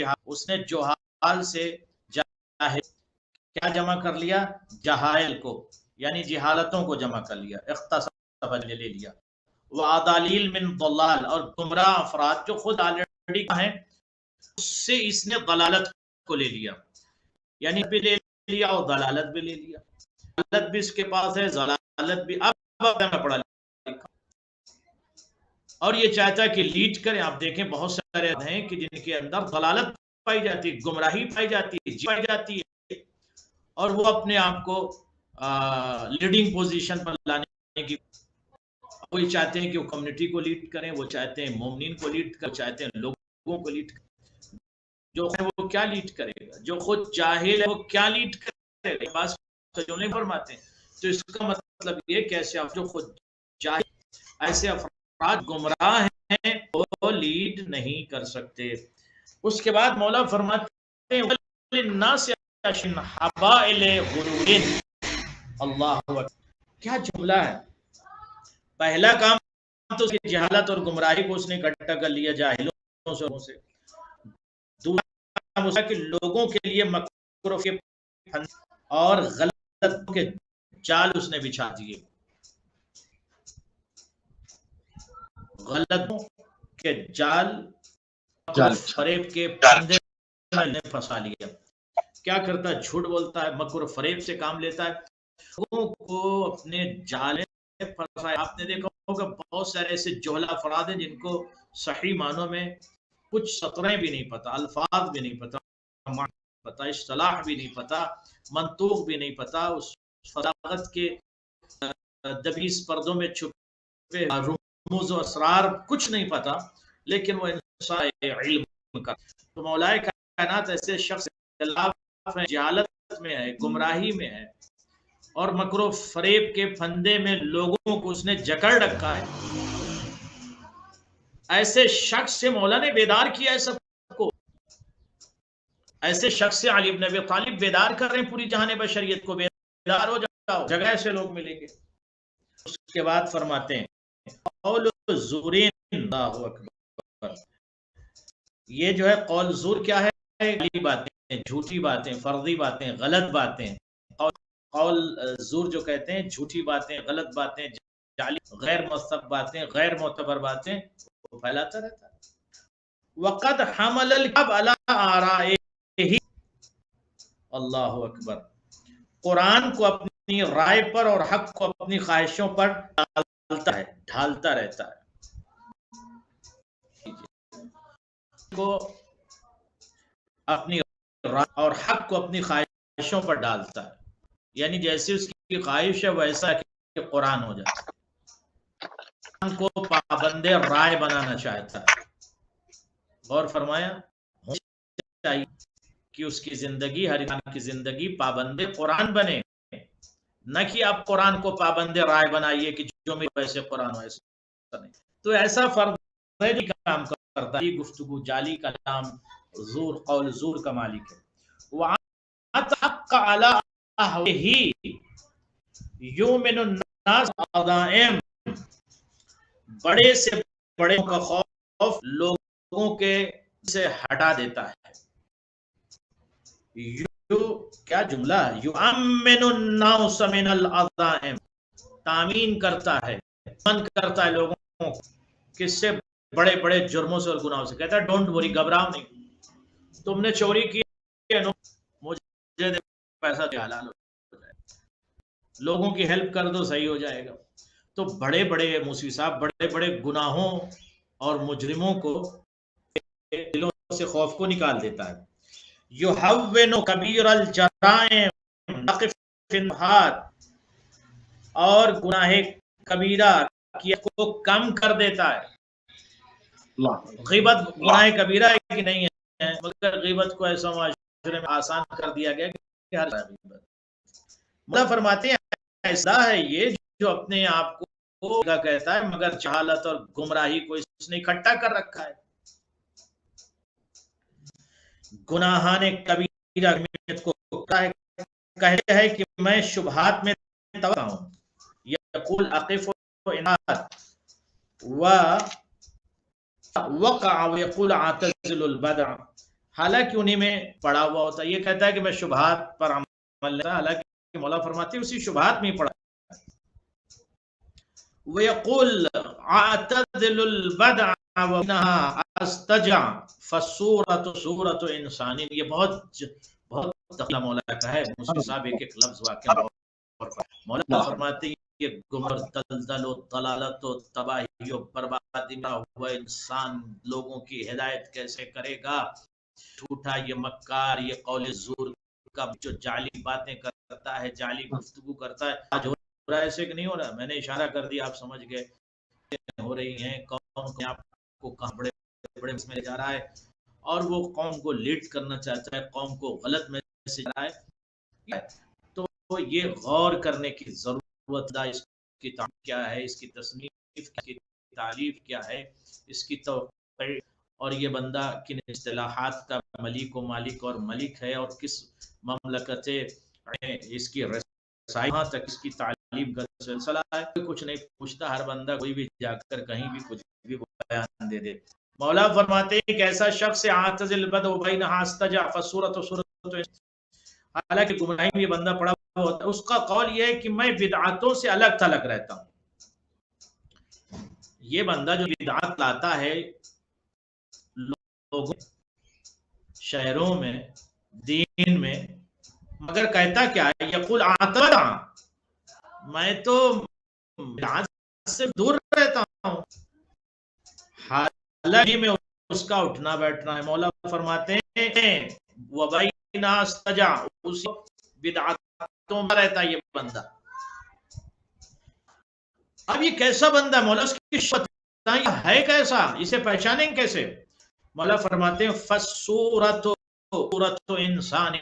اس نے جہال سے جاہل کیا جمع کر لیا؟ جہائل کو، یعنی جہالتوں کو جمع کر لیا، اختصاص لے لیا۔ وعدالیل من ضلال، اور گمراہ افراد جو خود آلریڈی ہیں اس سے اس نے ضلالت کو لے لیا، یعنی بھی لے لیا اور ضلالت بھی لے لیا، ضلالت بھی اس کے پاس ہے، ضلالت بھی۔ اب میں پڑھا لکھا اور یہ چاہتا ہے کہ لیڈ کریں۔ آپ دیکھیں بہت سارے ہیں کہ جن کے اندر ضلالت پائی جاتی ہے، گمراہی پائی جاتی ہے، پائی جاتی ہے، اور وہ اپنے آپ کو لیڈنگ پوزیشن پر لانے کی، وہ چاہتے ہیں کہ وہ کمیونٹی کو لیڈ کریں، وہ چاہتے ہیں مومنین کو لیڈ کریں، وہ چاہتے ہیں لوگوں کو لیڈ کریں۔ جو ہے وہ کیا لیڈ کرے گا؟ جو خود جاہل ہے وہ کیا لیڈ کرے گا؟ بات جو نہیں فرماتے ہیں۔ تو اس کا مطلب یہ کہ ایسے جو خود جاہل، ایسے افراد گمراہ ہیں، وہ لیڈ نہیں کر سکتے۔ اس کے بعد مولا فرماتے ہیں وَلِلنَّاسِ حَبَائِلِ غُرُورٍ۔ اللہ اکبر، کیا جملہ ہے! پہلا کام تو اس کی جہالت اور گمراہی کو اس نے اکٹھا کر لیا جاہلوں سے۔ دوسرا کام اس کہ لوگوں کے لیے مکر کے پھند اور غلط کے جال اس نے بچھا دیے، غلطوں کے جال فریب کے پھندے میں پھنسا لیا۔ کیا کرتا ہے؟ جھوٹ بولتا ہے، مکر و فریب سے کام لیتا ہے، لوگوں کو اپنے جال میں پھنسایا۔ آپ نے دیکھا ہوگا بہت سارے ایسے جہلا افراد ہیں جن کو صحیح معنوں میں کچھ سطریں بھی نہیں پتا، الفاظ بھی نہیں پتا، اصطلاح بھی نہیں پتا، منطوق بھی نہیں پتا، اس فضاغت کے دبیس پردوں میں چھپے رموز و اسرار کچھ نہیں پتا، لیکن وہ انسان علم کا۔ تو مولائے کائنات ایسے شخص ہے، جہالت میں ہے، گمراہی میں ہے، اور مکر و فریب کے پھندے میں لوگوں کو اس نے جکڑ رکھا ہے۔ ایسے شخص سے مولا نے بیدار کیا ہے سب کو، ایسے شخص سے علی بن ابی طالب بیدار کر رہے ہیں پوری جہان بشریت کو، بیدار ہو جاؤ، جگہ سے لوگ ملیں گے۔ اس کے بعد فرماتے ہیں قول زورین، اللہ اکبر، یہ جو ہے قول زور کیا ہے؟ علی باتیں، جھوٹی باتیں، فرضی باتیں، غلط باتیں۔ قول زور جو کہتے ہیں جھوٹی باتیں، غلط باتیں، جعلی، غیر مستق باتیں، غیر معتبر باتیں، وہ پھیلاتا رہتا ہے۔ وقد حمل الكتاب على آرائه، اللہ اکبر، قرآن کو اپنی رائے پر اور حق کو اپنی خواہشوں پر ڈھالتا رہتا ہے، کو اپنی رائے اور حق کو اپنی خواہشوں پر ڈالتا ہے، یعنی جیسے اس کی خواہش ہے ویسا کہ قرآن ہو جائے، قرآن کو پابند رائے بنانا چاہتا ہے۔ غور فرمایا، چاہیے کہ اس کی زندگی، ہر انسان کی زندگی پابند قرآن بنے، نہ کہ آپ قرآن کو پابند رائے بنائیے کہ جو میں ویسے قرآن ہو، ایسا نہیں۔ تو ایسا فرد کام کرتا ہے، گفتگو جعلی کا نام زور، قول زور کا مالک ہے۔ وَعَتَحَقَّ عَلَىٰ أَهْوَهِ يُؤْمِنُ النَّاسُ عَظَائِمْ، بڑے سے بڑے کا خوف لوگوں کے سے ہٹا دیتا ہے۔ کیا جملہ ہے! یؤمن الناس من العظائم، تامین کرتا ہے، من کرتا ہے لوگوں کو کس سے؟ بڑے بڑے جرموں سے اور گناہوں سے۔ کہتا ہے ڈونٹ وری، گھبراؤ نہیں، تم نے چوری کی ہے، مجھے پیسہ دے، حلال ہو جائے، لوگوں کی ہیلپ کر دو، صحیح ہو جائے گا۔ تو بڑے بڑے موسوی صاحب بڑے بڑے گناہوں اور مجرموں کو دلوں سے خوف کو نکال دیتا ہے۔ یحون کبیر الجرائم نقف النہار، اور گناہ کبیرہ کی کو کم کر دیتا ہے۔ غیبت گناہ کبیرہ ہے کہ نہیں ہے، مگر غیبت کو ایسا معاشرے میں آسان کر دیا گیا کہ ہر غیبت۔ مولا فرماتے ہیں ایسا ہے یہ جو اپنے آپ کو کہتا ہے، مگر جہالت اور گمراہی کو اس نے اکٹھا کر رکھا ہے۔ گناہان کبیرہ کو کہتے ہیں کہ میں شبہات میں توقع ہوں، یقول اقف انات و وقع ويقول اعتزل البدع، حالانکہ انہیں میں پڑا ہوا ہوتا ہے. یہ کہتا ہے کہ میں شبہات پر عمل لیتا، حالانکہ مولا فرماتے ہیں اسی شبہات میں ہی پڑا. وَيَقُولُ أَعْتَزِلُ الْبَدْعَ وَإِنَّهَا أَسْتَجْعُ فَالصُّورَةُ صُورَةُ إِنسَانٍ. یہ بہت دقیق مولا کا ہے. مفتی صاحب ایک ایک لفظ واقعہ مولا فرماتے ہیں یہ گمراہ دلدل و ضلالت و تباہی و بربادی میں ہوا انسان لوگوں کی ہدایت کیسے کرے گا؟ جھوٹا یہ مکار، یہ قول زور کا جو جعلی باتیں کرتا ہے، جعلی گفتگو کرتا ہے. آج ہو رہا ہے ایسے کہ نہیں ہو رہا؟ میں نے اشارہ کر دیا، آپ سمجھ گئے ہو رہی ہیں. کون آپ کو کہاں بڑے بڑے اس میں لے جا رہا ہے اور وہ قوم کو لیڈ کرنا چاہتا ہے، قوم کو غلط میسج دے رہا ہے. تو یہ غور کرنے کی ضرورت ہے. اس کی تعریف کیا ہے، اس کی تصنیف کی تعریف کیا ہے، اس کی توقع، اور یہ بندہ کن اصطلاحات کا ملیک و مالک اور ملک ہے، اور کس مملکت اس کی رسائی تک اس کی تعلیم کا سلسلہ ہے. کچھ نہیں پوچھتا، ہر بندہ کوئی بھی جا کر کہیں بھی کچھ بھی بیان دے دے. مولا فرماتے ہیں کہ ایسا شخص اعتزل البدع وبینھا استجع فالصورۃ صورۃ، حالانکہ گمراہی میں یہ بندہ پڑا ہوتا ہے، اس کا قول یہ ہے کہ میں بدعاتوں سے الگ تھلگ رہتا ہوں. یہ بندہ جو بدعات لاتا ہے لوگوں شہروں میں دین میں، مگر کہتا کیا ہے؟ یقول اعتبر، میں تو بدعات سے دور رہتا ہوں، حالانکہ میں اس کا اٹھنا بیٹھنا ہے. مولا فرماتے ہیں وبینھا استجع، اسی بدعاتوں میں رہتا ہے یہ بندہ. اب یہ کیسا بندہ؟ مولا اس کی شفاعت ہے کیسا، اسے پہچانیں کیسے؟ مولا فرماتے ہیں فالصورۃ صورۃ انسان،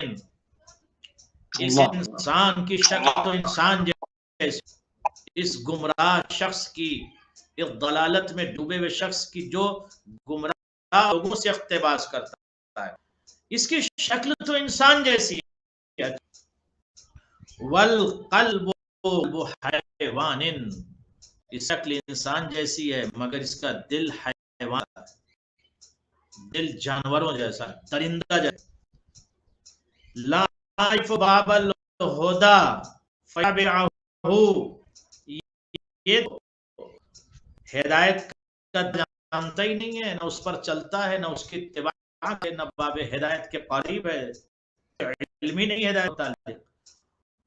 اس انسان کی شکل تو انسان جیسے، اس گمراہ شخص کی، اس ضلالت میں ڈوبے ہوئے شخص کی جو گمراہ لوگوں سے اقتباس کرتا ہے، اس کی شکل تو انسان جیسی ہے. والقلب حیوان، اس شکل انسان جیسی ہے مگر اس کا دل حیوان، دل جانوروں جیسا، درندہ جیسا. لا يعرف باب الہدی فیتبعہ، یہ ہدایت کا جانتا ہی نہیں ہے، نہ اس پر چلتا ہے، نہ اس کی اتباع ہے، نہ باب ہدایت کے قریب ہے، علم ہی نہیں ہدایت متعلق.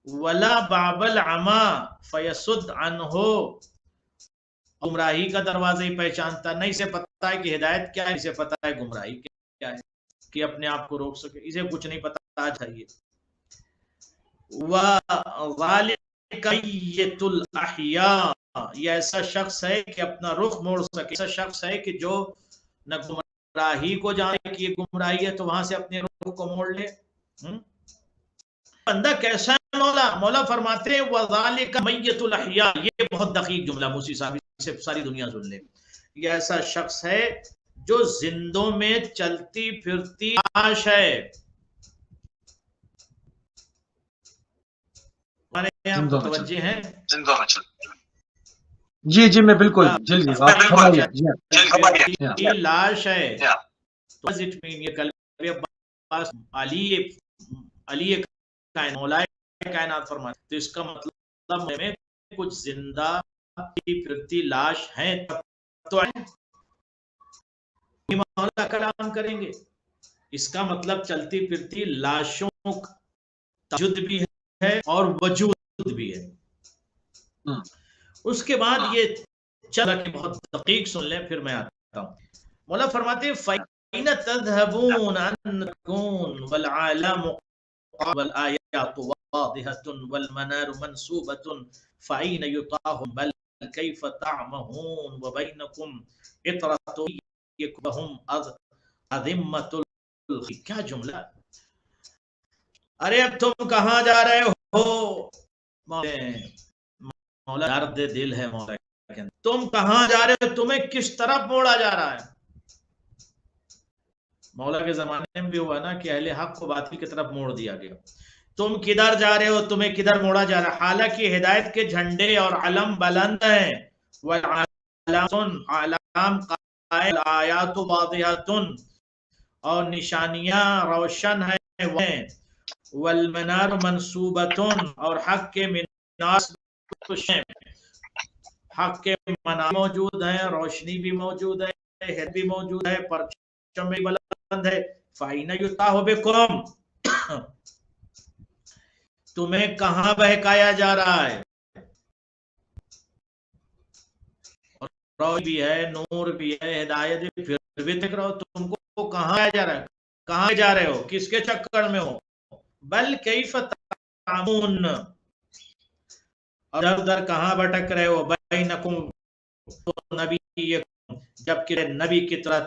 ولا باب العمی فیصد عنہ، گمراہی کا دروازہ ہی پہچانتا نہیں. اسے پتا ہے کہ ہدایت کیا ہے، اسے پتا ہے گمراہی کیا ہے، کہ اپنے آپ کو روک سکے، اسے کچھ نہیں پتا چاہیے. وَذَلِكَ مَيِّتُ الْأَحْيَاءِ، یہ ایسا شخص ہے کہ اپنا رخ موڑ سکے، ایسا شخص ہے کہ جو نہ گمراہی کو جانے کہ یہ گمراہی ہے تو وہاں سے اپنے رخ کو موڑ لے. بندہ کیسا ہے؟ مولا فرماتے ہیں وَذَلِكَ مَيِّتُ الْأَحْيَاءِ. یہ بہت دقیق جملہ موسی صاحب، سے ساری دنیا سن لے. یہ ایسا شخص ہے جو زندوں میں چلتی پھرتی لاش ہے. ہمارے یہاں متوجہ ہیں؟ جی میں بالکل جلدی لاش ہے. یہ کلمہ علی مولا کائنات فرماتے، تو اس کا مطلب میں کچھ زندہ پھرتی لاش ہیں تو مولا کلام کریں گے. اس کا مطلب چلتی پھرتی لاشوں کا تجد بھی ہے اور وجود بھی ہے. اس کے بعد یہ چلا کہ بہت دقیق سن لیں، پھر میں آتا ہوں. مولا فرماتے ہیں فَإِنَ تَذْهَبُونَ أَنْ نَكُونَ وَالْعَالَمُ وَالْآيَاتُ وَاضِحَةٌ وَالْمَنَارُ مَنْسُوبَةٌ فَأَيْنَ يُطَاعُ بَلْ كَيْفَ تَعْمَهُونَ وَبَيْنَكُمْ عِطْرَةٌ وَهُمْ أَذِمَّةُ الْخَلْقِ. کیا جملہ! ارے اب تم کہاں جا رہے ہو؟ مولا درد دل ہے مولا، تم کہاں جا رہے ہو؟ تمہیں کس طرف موڑا جا رہا ہے؟ مولا کے زمانے میں بھی ہوا نا کہ اہل حق کو باطل کی طرف موڑ دیا گیا. تم کدھر جا رہے ہو؟ تمہیں کدھر موڑا جا رہا ہے؟ حالانکہ ہدایت کے جھنڈے اور علم بلند ہیں. وَالْعَلَامٌ عَلَام قَائِلٌ آیَاتُ وَاضِحَةٌ، اور نشانیاں روشن ہیں وہ ہیں، والمنار منصوبتن، اور حق کے مینار ہیں، حق کے منار موجود ہیں، روشنی بھی موجود ہے، ہد بھی موجود ہے، پرچم بھی بلند ہے، فَأَيْنَ يُتَاهُ بِكُمْ، تمہیں کہاں بہکایا جا رہا ہے؟ روشنی بھی ہے، نور بھی ہے، ہدایت بھی، پھر بھی دیکھ رہے ہو تم کو کہاں جا رہا ہے، کہاں جا رہے ہو، کس کے چکر میں ہو؟ بل کیف تعمون، ادھر ادھر کہاں بھٹک رہے ہو، بینکم نبی، جبکہ نبی کی طرح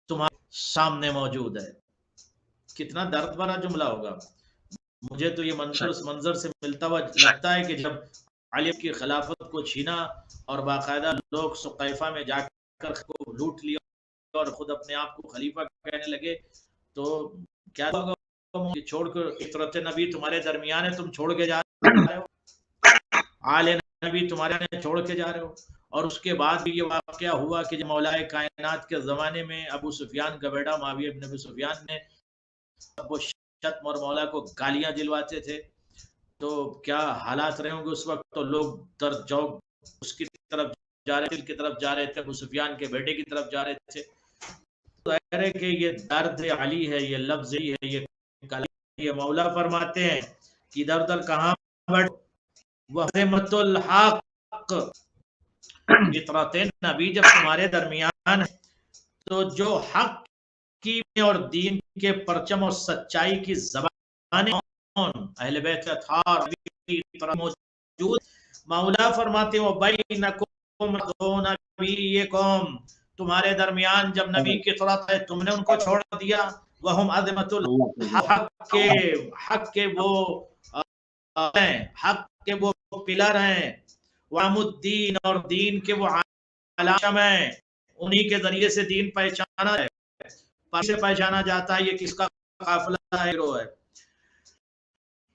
تمہارے سامنے موجود ہے۔ کتنا درد بھرا جملہ ہوگا۔ مجھے تو یہ منظر سے ملتا ہوا لگتا ہے کہ جب علی کی خلافت کو چھینا اور باقاعدہ لوگ سقیفہ میں جا کر کو لوٹ لیا اور خود اپنے آپ کو خلیفہ کہنے لگے، تو کیا ہوگا؟ چھوڑ کر فطرت نبی تمہارے درمیان ہے، تم چھوڑ کے جا رہے ہو، آل نبی تمہارے چھوڑ کے جا رہے ہو۔ اور اس کے بعد بھی یہ واقعہ ہوا کہ جب مولا کائنات کے زمانے میں ابو سفیان کا بیٹا معاویہ بن ابی سفیان نے وہ شتم اور مولا کو گالیاں دلواتے تھے، تو کیا حالات رہے ہوں گے اس وقت؟ تو لوگ در جوگ اس کی طرف جا رہے تھے، کی طرف جا رہے تھے، ابو سفیان کے بیٹے کی طرف جا رہے تھے۔ ظاہر ہے کہ یہ درد علی ہے، یہ لفظ ہی ہے، یہ مولا فرماتے ہیں کہ ادھر ادھر کہاں بڑھ، وحمت الحق، فطرت نبی جب تمہارے درمیان ہے تو جو حق کی اور دین کے پرچم اور سچائی کی زبانیں اہل بیت اطہار کی طرح موجود، مولا فرماتے ہیں وَبَيْنَكُمْ نَبِيِّكُمْ، تمہارے درمیان جب نبی کی طرف ہے تم نے ان کو چھوڑ دیا، وَهُمْ عَظْمَةُ حق کے وہ ہیں، حق کے وہ پلر ہیں، وَعَمُ الدین، اور دین کے وہ علام ہیں، انہی کے ذریعے سے دین پہچانا ہے، سے پہچانا جاتا ہے یہ کس کا قافلہ ہے، گروہ ہے۔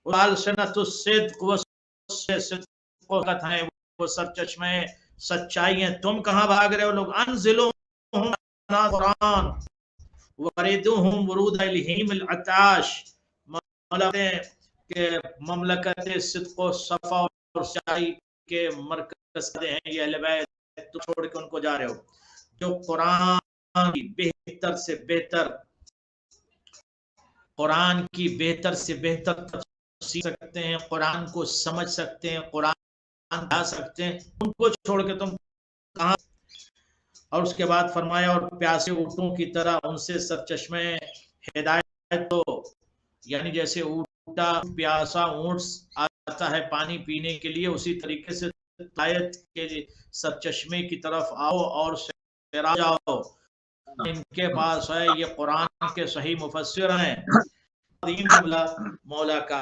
وَالْسِنَةُ الصِّدْقِ، وَصِدْقَتْ ہیں، وہ سرچشمے سچائی ہیں، تم کہاں بھاگ رہے ہو لوگ؟ انزلوہم قرآن وردوہم ورود الہیم العطاش، مولا کہ مملکت صدق و صفا اور سچائی کے مرکز ہیں یہ اہل بیت، تو چھوڑ کے ان کو جا رہے ہو جو قرآن کی بہتر سے بہتر، قرآن کی بہتر سے بہتر تفسیر سکتے ہیں، قرآن کو سمجھ سکتے ہیں، قرآن پڑھا سکتے ہیں، ان کو چھوڑ کے تم کہاں؟ اور اس کے بعد فرمایا اور پیاسے اونٹوں کی طرح ان سے سرچشمے ہدایت تو، یعنی جیسے اونٹا پیاسا اونٹ آتا ہے پانی پینے کے لیے، اسی طریقے سے ہدایت کے سرچشمے کی طرف آؤ اور سیرا جاؤ، ان کے پاس ہے، یہ قرآن کے صحیح مفسر ہیں، دین جملہ مولا کا۔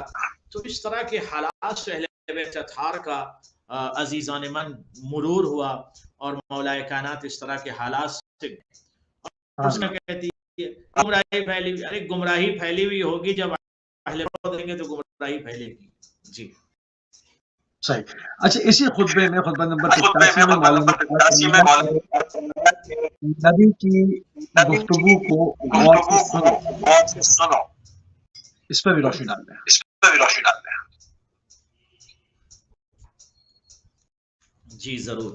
تو اس طرح کے حالات سے اہل بیت اطہار کا عزیزان من مرور ہوا، اور مولا کائنات اس طرح کے حالات سے اس میں کہتی ہے گمراہی پھیلی ہوئی، ارے گمراہی پھیلی ہوئی ہوگی جب اہل بیت دیں گے تو گمراہی پھیلے گی۔ جی صحیح۔ اچھا، اسی خطبے میں خطبہ نمبر 85 میں مولانا نبی کی گفتگو کو غور سے سنو، اس پہ بھی روشنی ڈال دیں۔ جی ضرور۔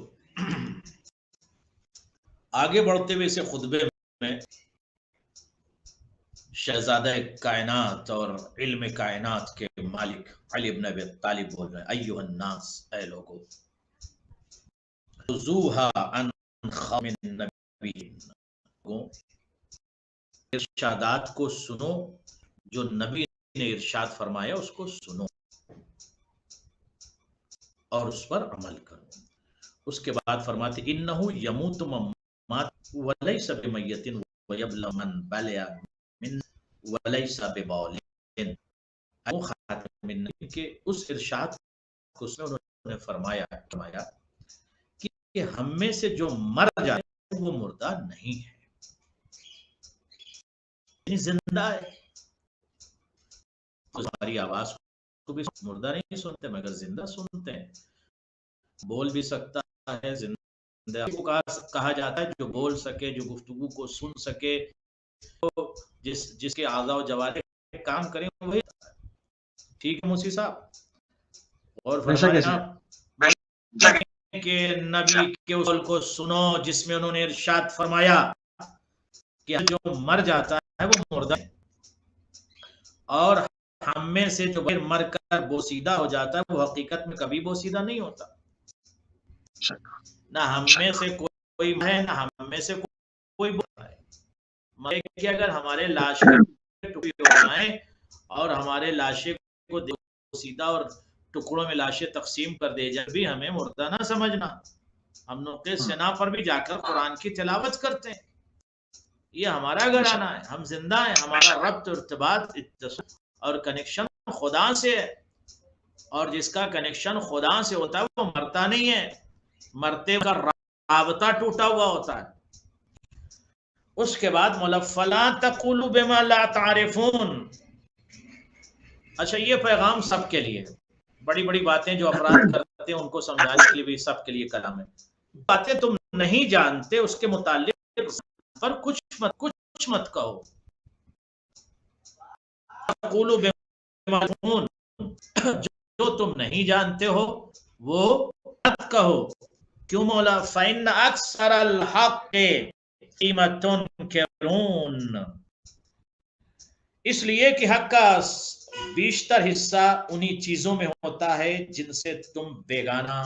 آگے بڑھتے ہوئے اسے خطبے میں شہزادہ کائنات اور علم کائنات کے مالک علی بن ابی طالب بول رہے ہیں، ایھا الناس، اے لوگو، خذوھا عن خام النبی، ارشادات کو سنو، جو نبی نے ارشاد فرمایا اس کو سنو اور اس پر عمل کرو۔ اس کے بعد فرماتے انہو یموت ممات ولیس بمیت ویبلغ من بلغ من ولیس ببول، خاتم النبی کے اس ارشاد کو اس میں انہوں نے فرمایا کہ ہم میں سے جو مر جائے وہ مردہ نہیں ہے، یعنی زندہ ہے، ہماری آواز کو بھی مردہ نہیں سنتے مگر زندہ سنتے ہیں، بول بھی سکتا ہے، زندہ کو کہا جاتا ہے جو بول سکے، جو گفتگو کو سن سکے، جس کے اعضاء و جوارح کام کریں وہی. ٹھیک ہے موسی صاحب. اور فرمائیں آپ کہ نبی کے اصول کو سنو جس میں انہوں نے ارشاد فرمایا کہ جو مر جاتا ہے وہ مردہ ہے، اور ہم میں سے جو مر کر بوسیدہ ہو جاتا ہے وہ حقیقت میں کبھی بوسیدہ نہیں ہوتا. نہ ہم میں سے کوئی ہے، نہ ہم میں سے کوئی بوسیدہ ہے. کہ اگر ہمارے لاش کے ٹکڑے ہو جائیں اور ہمارے لاشیں کو بوسیدہ اور ٹکڑوں میں لاشیں تقسیم کر دے جائیں بھی ہمیں مردہ نہ سمجھنا. ہم نقطۂ سنا پر بھی جا کر قرآن کی تلاوت کرتے ہیں. یہ ہمارا گھرانہ ہے، ہم زندہ ہیں، ہمارا ربط ارتباط اور کنیکشن خدا سے ہے. اور جس کا کنیکشن خدا سے ہوتا ہے وہ مرتا نہیں ہے، مرتے کا رابطہ ٹوٹا ہوا ہوتا ہے. اس کے بعد مولا فلا تقولوا بما لا تعرفون. اچھا یہ پیغام سب کے لیے، بڑی بڑی باتیں جو افراد کرتے ہیں ان کو سمجھانے کے لیے بھی سب کے لیے کلام ہے. باتیں تم نہیں جانتے اس کے متعلق پر کچھ مت کہو. تقولوا بما لا تعرفون، جو تم نہیں جانتے ہو وہ مت کہو. کیوں مولا؟ فإن أكثر الحق تنکرون، اس لیے کہ حق کا بیشتر حصہ انہی چیزوں میں ہوتا ہے جن سے تم بیگانہ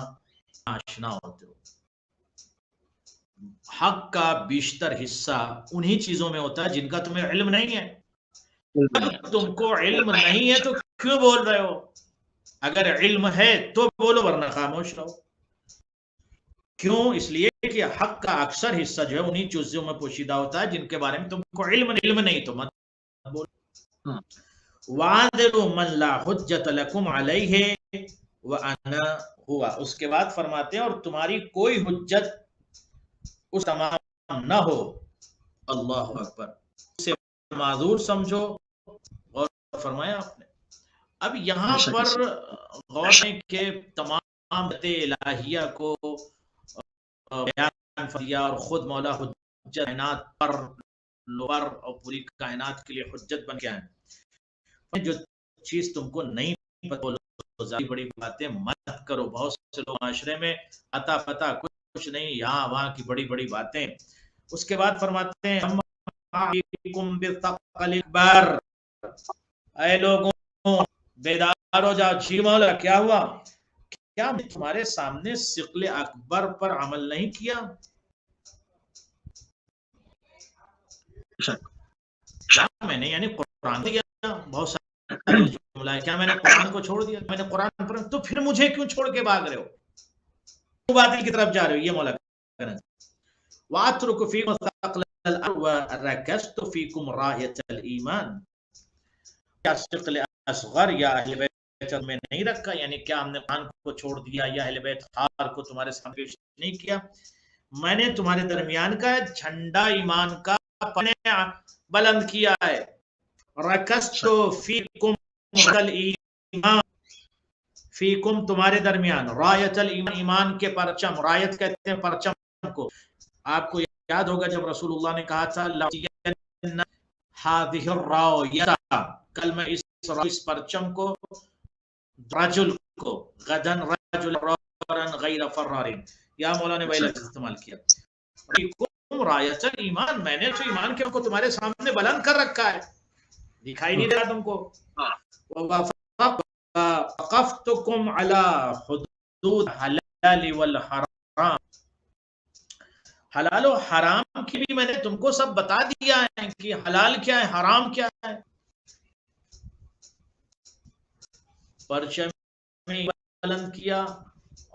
آشنا ہوتے ہو. حق کا بیشتر حصہ انہی چیزوں میں ہوتا ہے جن کا تمہیں علم نہیں ہے. تم کو علم نہیں ہے تو کیوں بول رہے ہو؟ اگر علم ہے تو بولو ورنہ خاموش رہو. کیوں؟ اس لیے کہ حق کا اکثر حصہ جو ہے انہی چیزوں میں پوشیدہ ہوتا ہے جن کے بارے میں تم کو علم نہیں تو مت بولو. وَعَذِرُوا مَنْ لَا حُجَّةَ لَكُمْ عَلَيْهِ وَأَنَا هُوَ. اس کے بعد فرماتے ہیں اور تمہاری کوئی حجت اس تمام نہ ہو. اللہ اکبر. اسے معذور سمجھو. اور فرمایا آپ نے. اب یہاں پر غور ہے کہ تمام الہیہ کو بیان فرمایا اور خود مولا حجت کائنات پر اور پوری کائنات کے لیے حجت بن گیا ہے. جو چیز تم کو نہیں پتہ بڑی باتیں مت کرو. بہت سے لوگ معاشرے میں عطا پتہ کچھ نہیں، یہاں وہاں کی بڑی بڑی باتیں. اس کے بعد فرماتے ہیں اے لوگوں بیدار ہو جاؤ. جی مولا کیا ہوا؟ کیا میں تمہارے سامنے ثقل اکبر پر عمل نہیں کیا؟ کیا میں نے یعنی قرآن دیا بہت سارے جملہ ہے، کیا میں نے قرآن کو چھوڑ دیا؟ میں نے قرآن پر تو پھر مجھے کیوں چھوڑ کے بھاگ رہے ہو؟ کیوں باطل کی طرف جا رہے ہو؟ یہ مولا کہنا. وَأَتْرُكُ فِيكُمْ ثَقْلَ الْأَرْضِ وَرَكَزْتُ فِيكُمْ رَايَةَ الْإِيمَانِ. کیا ثقل اصغر یا اہل بیت میں نہیں رکھا؟ یعنی کیا ہم نے قرآن کو چھوڑ دیا یا اہل بیت خار کو تمہارے سامنے پیش نہیں کیا؟ میں نے تمہارے درمیان کا جھنڈا ایمان کا بلند کیا ہے. رکستو فیکم الایمان، فیکم تمہارے درمیان، رایت الایمان ایمان کے پرچم. رایت کہتے ہیں پرچم کو. آپ کو یاد ہوگا جب رسول اللہ نے کہا تھا هذه الراية، کل میں اس پرچم کو رجل کو غدن رجل فرارا غیر فرار، یا مولا نے وہی لفظ استعمال کیا. رایت ایمان، میں نے تو ایمان کے کو تمہارے سامنے بلند کر رکھا ہے، دکھائی نہیں دے رہا تم کو. وقفتکم علی حدود حلال والحرام، حلال و حرام کی بھی میں نے تم کو سب بتا دیا ہے کہ حلال کیا ہے حرام کیا ہے. پرچم بلند کیا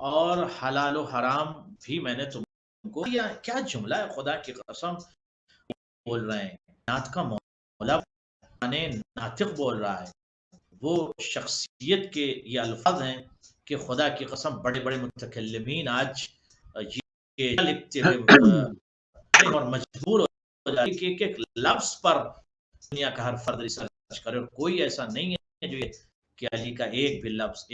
اور حلال و حرام بھی میں نے تم کو دیا. کیا جملہ ہے، خدا کی قسم بول رہے ہیں. نعت کا مولا ناطق بول رہا ہے. وہ شخصیت کے یہ الفاظ ہیں کہ خدا کی قسم بڑے بڑے متکلمین آج یہ لکھتے ہوئے اور مجبور ہو جاتے کہ ایک ایک لفظ پر دنیا کا ہر فرد ریسرچ کرے، اور کوئی ایسا نہیں ہے جو کہ علی کا ایک بھی لفظ،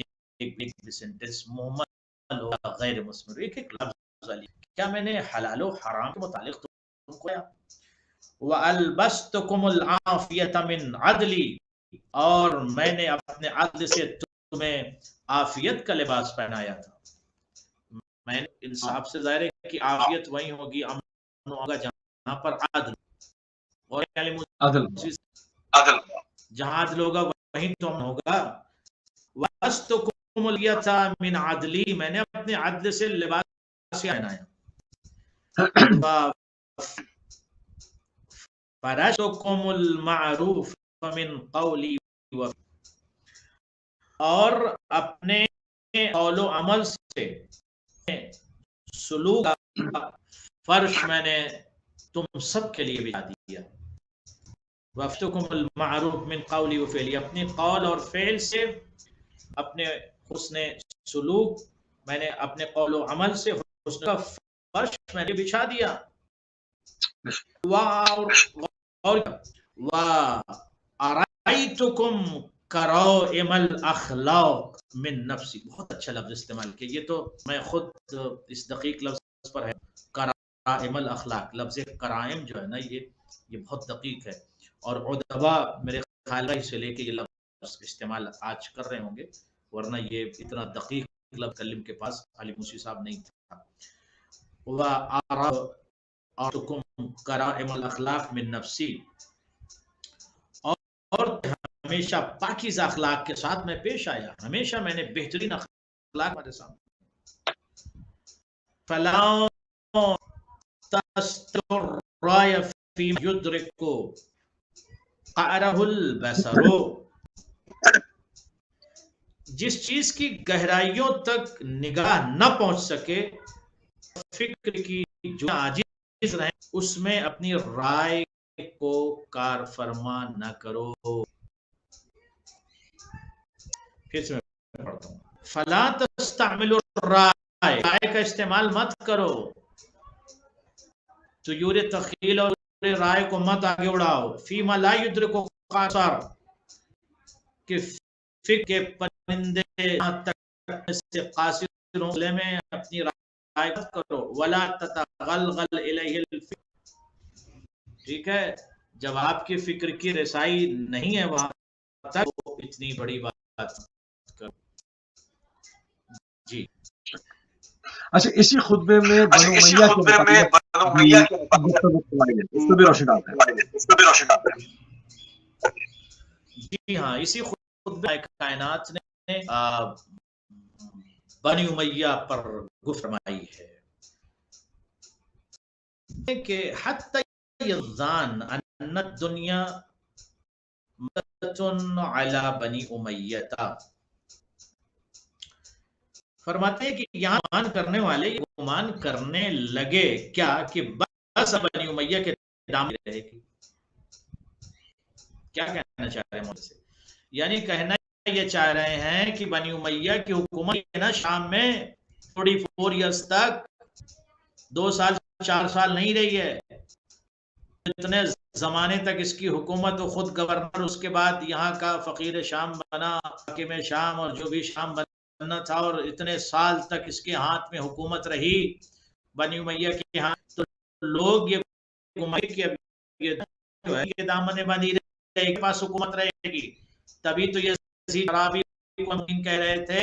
ایک بھی سینٹنس محمد ہوگا غیر مسلم، ایک ایک لفظ علی. کیا میں نے حلال و حرام کے متعلق تم کو وَأَلْبَسْتُكُمُ الْعَافِيَةَ مِنْ عَدْلِي، اور میں نے اپنے عدل سے تمہیں عافیت کا لباس پہنایا تھا. میں نے انصاف سے ظاہر ہے کہ عافیت وہی ہوگی، امن ہوگا جہاں پر عدل، اور عدل جہاں عدل ہوگا وہیں تو امن ہوگا. وَأَسْتُكُمُ الْيَةَ مِنْ عَدْلِي، میں نے اپنے عدل سے لباس پہنایا. فَرَشْتُكُمُ الْمَعْرُوفَ مِنْ قَوْلِي، اور اپنے قول و عمل سے سلوک کا فرش میں نے تم سب کے لیے بچھا دیا. وَفْتُكُمُ الْمَعْرُوفَ مِنْ قَوْلِي وَفِعْلِي، اپنے قول اور فعل سے اپنے حسن سلوک، میں نے اپنے قول و عمل سے حسن کا فرش میں نے بچھا دیا. وَأَرَأَيْتُكُمْ كَرَائِمَ الْأَخْلَاقِ مِنْ نَفْسِي، بہت اچھا لفظ استعمال کیا. یہ تو میں خود اس دقیق لفظ پر ہے، کرائم الاخلاق. لفظ کرائم جو ہے نا، یہ بہت دقیق ہے، اور ادبا میرے خیال سے لے کے یہ لفظ استعمال آج کر رہے ہوں گے، ورنہ یہ اتنا دقیق لفظ کلم کے پاس علی موسی صاحب نہیں تھا. وَأَرَأَيْتُكُمْ كَرَائِمَ الْأَخْلَاقِ مِنْ نَفْسِي، اور ہمیشہ پاکیزہ اخلاق کے ساتھ میں پیش آیا، ہمیشہ میں نے بہترین اخلاق ہمارے سامنے. فَلَا تَسْتَوِي الرَّأْيُ فِيمَا يُدْرِكُ قَعْرَهُ الْبَصَرُ، جس چیز کی گہرائیوں تک نگاہ نہ پہنچ سکے، فکر کی جو عاجز رہے، اس میں اپنی رائے کو کار فرما نہ کرو. پھر سے میں پڑھتا ہوں، فلا تستعملوا الرائے، رائے کا استعمال مت کرو، طیور تخیل اور رائے کو مت آگے اڑاؤ. فیما لا یدرک قاصر، کہ فکر کے پرندے تک سے قاصر مسئلے میں اپنی رائے مت کرو. ولا تتغلغل الیہ الفکر، ٹھیک ہے، جب آپ کی فکر کی رسائی نہیں ہے وہاں تک، اتنی بڑی بات کرو. جی اچھا، اسی خطبے میں بنو امیہ کے متعلق گفتگو فرمائی ہے، اس کو بھی روشن ڈالتے ہیں. جی ہاں، اسی خطبہ کائنات نے بنی امیہ پر گفتگو فرمائی ہے کہ حتی یظن ان الدنیا مدتن علی بنی امیہ، فرماتے ہیں کہ یہاں گمان کرنے والے گمان کرنے لگے کیا کہ بس بنی امیہ کے دام رہے گی. کیا کہنا چاہ رہے ہیں مجھ سے؟ یعنی کہنا یہ چاہ رہے ہیں کہ بنی امیہ کی حکومت نا شام میں 44 ایئرس تک، 2 سال 4 سال نہیں رہی ہے، اتنے زمانے تک اس کی حکومت، خود گورنر، اس کے بعد یہاں کا فقیر شام بنا، حاکم شام، اور جو بھی شام بننا تھا، اور اتنے سال تک اس کے ہاتھ میں حکومت رہی بنی امیہ کے ہاتھ. تو لوگ یہ گمان کہ یہ دامن بندی رہے کے پاس حکومت رہے گی، تبھی تو یزید عرابی کو کہہ رہے تھے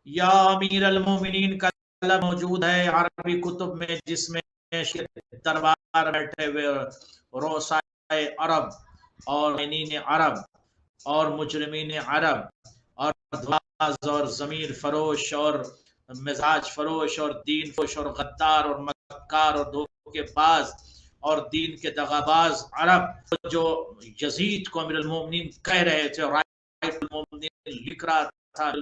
یا امیر المومنین کا لفظ موجود ہے عربی کتب میں، جس میں دربار بیٹھے ہوئے روسائے عرب اور عینین عرب اور مجرمین عرب اور دھواز اور ضمیر فروش اور مزاج فروش اور دین فروش اور غدار اور مکار اور دھوکے باز اور دین کے دغاباز عرب، جو یزید کو امیر المومنین کہہ رہے تھے، اور المومنین لکھ رہا تھا،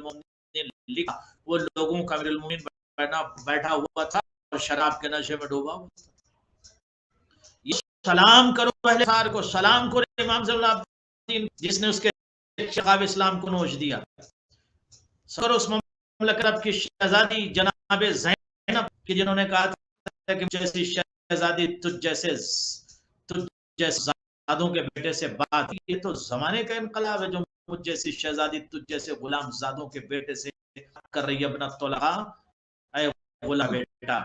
لکھا، وہ لوگوں کا امیر المومنین بیٹھا ہوا تھا اور شراب کے نشے میں ڈوبا ہوا تھا. یہ سلام کرو پہلے سار کو، سلام کرو امام زین العابدین جس نے اس کے شقاب اسلام کو نوچ دیا. سر اس مملکت کی شہزادی جناب زینب کی، جنہوں نے کہا تھا کہ جیسی شہزادی تجھ جیسے زادوں کے بیٹے سے بات. یہ تو زمانے کا انقلاب ہے جو مجھ جیسی شہزادی تجھ جیسے غلام زادوں کے بیٹے سے کر رہی ہے. ابن طلحہ، اے غلام بیٹا،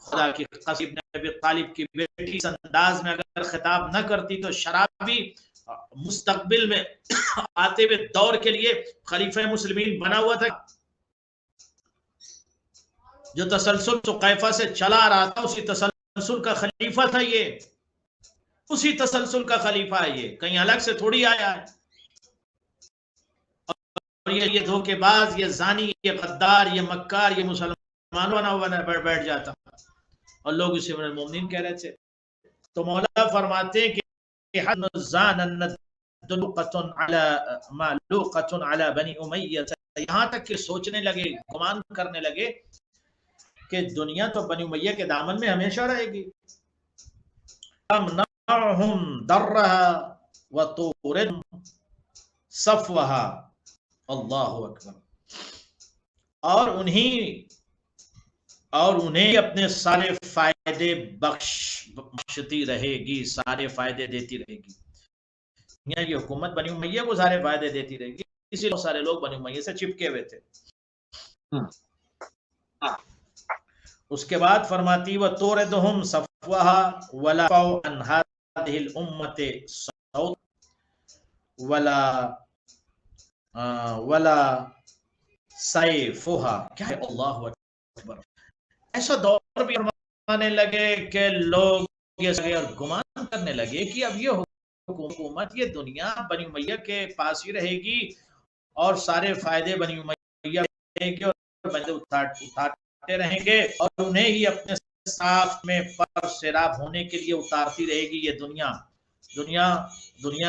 خدا کی قسم ابن ابی طالب کی بیٹی اس انداز میں اگر خطاب نہ کرتی تو شرابی مستقبل میں آتے ہوئے دور کے لیے خلیفہ مسلمین بنا ہوا تھا، جو تسلسل سقیفہ سے چلا آ رہا تھا اسی تسلسل کا خلیفہ تھا یہ، اسی تسلسل کا خلیفہ ہے یہ، کہیں الگ سے تھوڑی آیا ہے۔ اور یہ دھوکے باز، یہ زانی، یہ غدار، یہ مکار، یہ مسلمان بنا ہوا بیٹھ جاتا اور لوگ اسے من المؤمنین کہہ رہے تھے۔ تو مولا فرماتے ہیں کہ حد الزان معلوقۃ علی بنی امیہ، یہاں تک کہ سوچنے لگے، گمان کرنے لگے کہ دنیا تو بنی امیہ کے دامن میں ہمیشہ رہے گی۔ تمنعہم درہا وتورد صفوہا، اللہ اکبر، اور انہیں اپنے سارے فائدے بخشتی رہے گی، سارے فائدے دیتی رہے گی۔ یہ حکومت بنی امیہ کو سارے فائدے دیتی رہے گی، اسی لیے سارے لوگ بنی امیہ سے چپکے ہوئے تھے۔ اس کے بعد فرماتی وَتُورِدُهُمْ صَفْوَهَا وَلَا عَنْ هَذِهِ الْأُمَّةِ صَوْتٌ وَلَا سَيْفُهَا، کیا ہے؟ اللہ اکبر۔ ایسا دور بھی فرمانے لگے کہ لوگ یہ اور گمان کرنے لگے کہ اب یہ حکومت، یہ دنیا بنی امیہ کے پاس ہی رہے گی اور سارے فائدے بنی امیہ رہیں گے اور بندے اٹھاتے رہیں گے اور انہیں ہی اپنے ساتھ میں پر سیراب ہونے کے لیے اتارتی رہے گی۔ یہ دنیا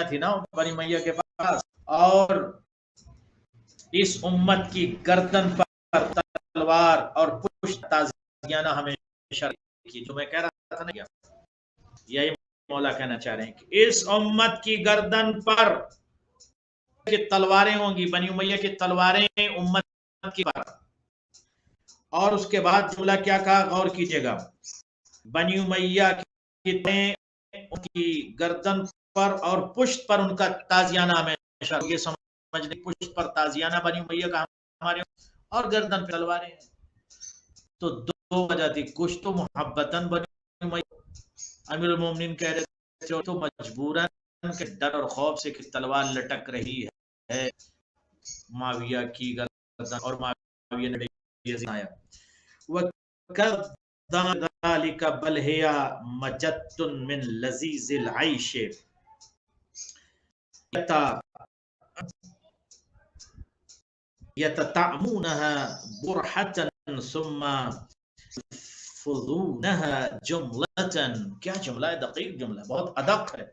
تھی نا بنی امیہ کے پاس، اور اس امت کی گردن پر تلوار اور پشت تازیانہ ہمیشہ کی، جو میں کہہ رہا تھا نا، یہی مولا کہنا چاہ رہے ہیں کہ اس امت کی گردن پر کی تلواریں ہوں گی، بنی امیہ کی تلواریں امت کی پر۔ اور اس کے بعد جملہ کیا کہا، غور کیجئے گا، بنی امیہ کی گردن پر اور پشت پر ان کا تازیانہ ہمیشہ، یہ سمجھنے پشت پر تازیانہ بنی امیہ کا ہمارے اور گردن پر تلواریں ہیں۔ تو دو وجہ تھی، کچھ تو محبتاً بنی امیہ، امیر المومنین کہہ رہے تھے، تو مجبوراً کے ڈر اور خوف سے کہ تلوار لٹک رہی ہے معاویہ کی گردن، اور معاویہ نے یہ آیا وَكَذَّبَ ذَلِكَ بَلْ هِيَ مَجَّةٌ مِّن لَذِيذِ الْعَيْشِ يَتَطَعَمُونَهَا بُرْحَةً ثُمَّ يَلْفُظُونَهَا جُمْلَةً، کیا جملہ ہے، دقیق جملہ، بہت ادق ہے۔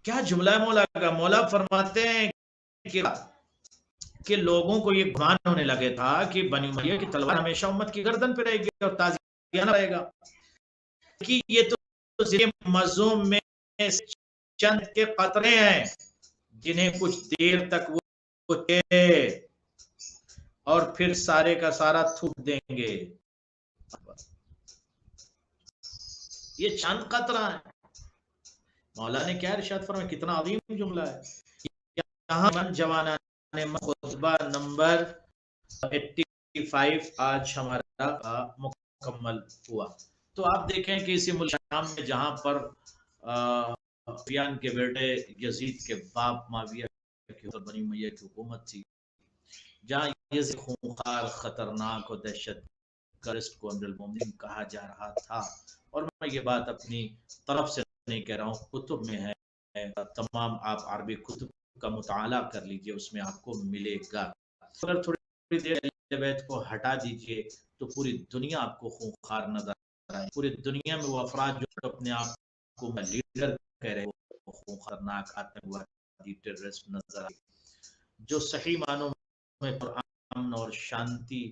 کیا جملہ ہے مولا کا؟ مولا فرماتے ہیں کہ لوگوں کو یہ گمان ہونے لگے تھا کہ بنی امیہ کی تلوار ہمیشہ امت کی گردن پہ رہے گی اور تازیانہ رہے گا، کہ یہ تو ذریعہ مظلوم میں چند کے قطرے ہیں جنہیں کچھ دیر تک وہ اور پھر سارے کا سارا تھوک دیں گے۔ یہ چند قطرہ ہیں۔ مولا نے کیا ارشاد فرمایا، کتنا عظیم جملہ ہے۔ یہاں من جوانا نے خطبہ نمبر 85 آج ہمارا مکمل ہوا۔ تو آپ دیکھیں کہ اسی ملک شام میں جہاں پر سفیان کے بیٹے یزید کے باپ معاویہ کے اوپر بنی امیہ کی حکومت تھی، جہاں یزید خونخوار، خطرناک اور دہشت گرد کو امیر المومنین کہا جا رہا تھا، اور میں یہ بات اپنی طرف سے نہیں کہہ رہا ہوں، کتب میں ہے، تمام آپ عربی کتب کا مطالعہ کر لیجئے، اس میں آپ کو ملے گا۔ اگر تھوڑی دیر اہل بیت کو ہٹا دیجئے تو پوری دنیا آپ کو خونخوار نظر آئے، پوری دنیا میں وہ افراد جو اپنے آپ کو لیڈر کہہ رہے ہیں، خطرناک آتنکوادی ٹیررسٹ نظر آئے، جو صحیح معنوں میں امن اور شانتی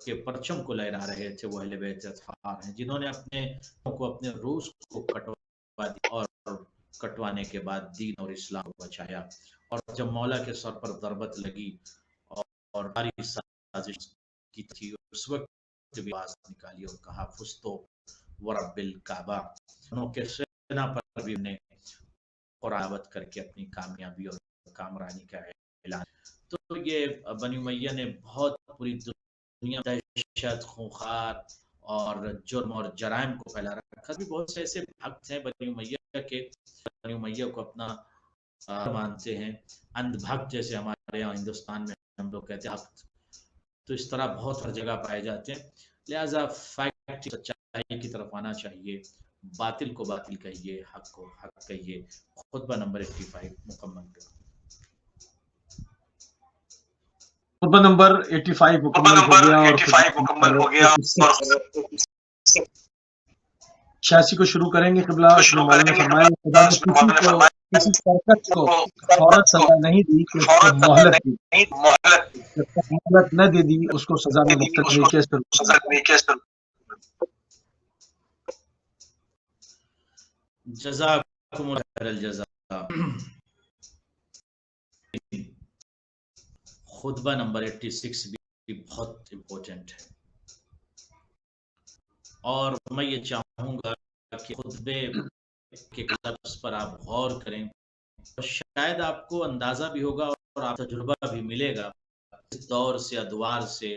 کے پرچم کو لہرا رہے تھے، وہ اہل بیت اطہار ہیں، جنہوں نے اپنے روس کو کٹوا دیا اور کٹوانے کے بعد دین اور اسلام کو بچایا۔ اور جب مولا کے سر پر ضربت لگی اور باری سازش کی تھی، اس وقت بھی آواز نکالی اور کہا فستو ورب الکعبہ، انہوں کے سینہ پر بھی نے قرابت کر کے اپنی کامیابی اور کامرانی کا اعلان. تو یہ بنی امیہ نے بہت پوری دنیا میں دہشت، خونخوار اور جرم اور جرائم کو پھیلا رکھا. بھی بہت سے ایسے بھکت ہیں بنی امیہ کے، بنی امیہ کو اپنا مانتے ہیں، اندھ بھکت جیسے ہمارے یہاں ہندوستان میں ہم لوگ کہتے ہیں بھکت. تو اس طرح بہت ہر جگہ پائے جاتے ہیں. لہٰذا فیکٹ، سچائی کی طرف آنا چاہیے، باطل کو باطل کہیے، حق کو حق کہیے. خطبہ نمبر 85 مکمل کرو. خطبہ نمبر 85 مکمل ہو گیا اور 86 کو شروع کریں گے. قبلہ مولانا نے فرمایا خدا نے کسی سرکش کو فوراً سزا نہیں دی کہ اس کو مہلت دی، جب تک مہلت نہ دے دی اس کو سزا میں مبتلا نہیں کیا. جزاکم اللہ خیر الجزا. خطبہ نمبر 86 بھی بہت امپورٹنٹ ہے، اور میں یہ چاہوں گا کہ خطبے کے لفظ پر آپ غور کریں، اور شاید آپ کو اندازہ بھی ہوگا اور آپ تجربہ بھی ملے گا. اس دور سے، ادوار سے،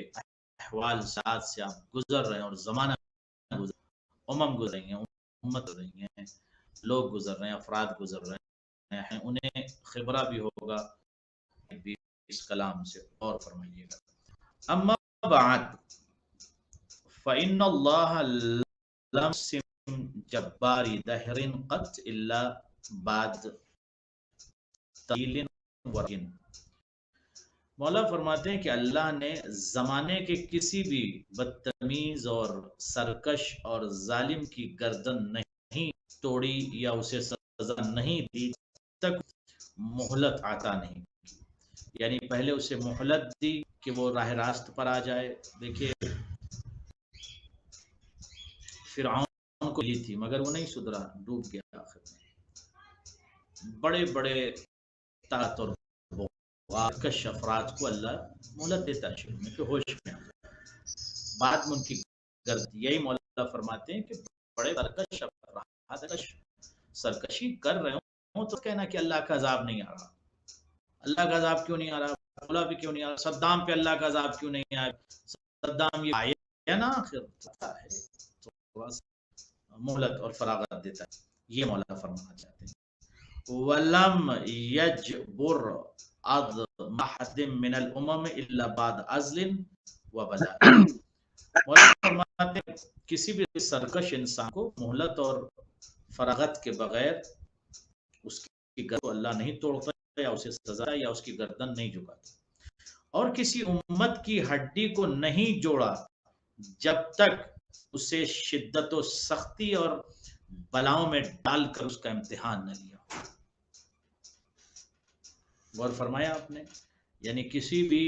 احوال سات سے آپ گزر رہے ہیں، اور زمانہ گزر، امم گزر رہی ہیں، امت گزر رہی ہیں، لوگ گزر رہے ہیں، افراد گزر رہے ہیں، انہیں خبرہ بھی ہوگا اس کلام سے. اور فرمائیے گا. اما بعد فإن الله لم يسم جبار دهر قط إلا بعد طويل ورجن. مولا فرماتے ہیں کہ اللہ نے زمانے کے کسی بھی بدتمیز اور سرکش اور ظالم کی گردن نہیں توڑی یا اسے سزا نہیں دی تک مہلت عطا نہیں کی. یعنی پہلے اسے مہلت دی کہ وہ راہ راست پر آ جائے. دیکھیے فرعون کو لی تھی مگر وہ نہیں سدھرا، ڈوب گیا آخر میں. بڑے بڑے طاقت اور کش افراد کو اللہ مہلت دیتا ہے شروع میں کہ ہوش میں آ جائے، بعد میں ان کی گرد. یہی مولا فرماتے ہیں کہ بڑے سرکش افراد سرکشی کر رہے ہوں تو کہنا کہ اللہ کا عذاب نہیں آ رہا. اللہ کا عذاب کیوں نہیں آ رہا؟ مولا بھی کیوں نہیں آ رہا؟ صدام پہ اللہ کا عذاب کیوں نہیں آیا؟ صدام یہ آیا نا آخر ہے، تھوڑا سا مہلت اور فراغت دیتا ہے. یہ مولا فرمانا چاہتے ہیں. وَلَمْ يَجْبُرْ عَظْمَ حَدٍ مِّنَ الْأُمَمِ إِلَّا بَعْدَ عَزْلٍ وَبَلَاءٍ. مولا فرماتے ہیں کسی بھی سرکش انسان کو مہلت اور فراغت کے بغیر اس کی گردن اللہ نہیں توڑتا، یا اسے سزا یا اس کی گردن نہیں جھکاتا. اور کسی امت کی ہڈی کو نہیں جوڑا جب تک اسے شدت و سختی اور بلاؤں میں ڈال کر اس کا امتحان نہ لیا. غور فرمایا آپ نے؟ یعنی کسی بھی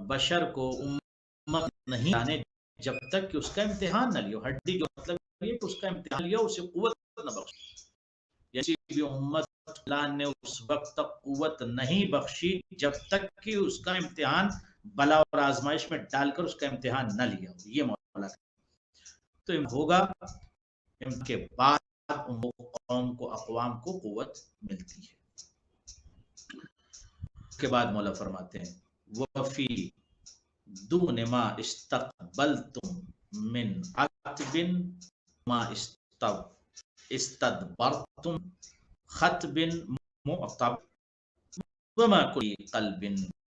بشر کو امت نہیں آنے جب تک کہ اس کا امتحان نہ لیا. ہڈی جو مطلب یہ کہ اس کا امتحان لیا، اسے قوت نہ بخشی. کسی بھی امت اللہ نے اس وقت تک قوت نہیں بخشی جب تک کہ اس کا امتحان بلا اور آزمائش میں ڈال کر اس کا امتحان نہ لیا. یہ مولا تو ہوگا ان کے بعد قوم کو، اقوام کو قوت ملتی ہے. اس کے بعد مولا فرماتے ہیں وَفِي دُونِ مَا اسْتَقْبَلْتُمْ مِنْ عَتْبٍ مَا استدبرتم خطب مؤطب وما كل قلب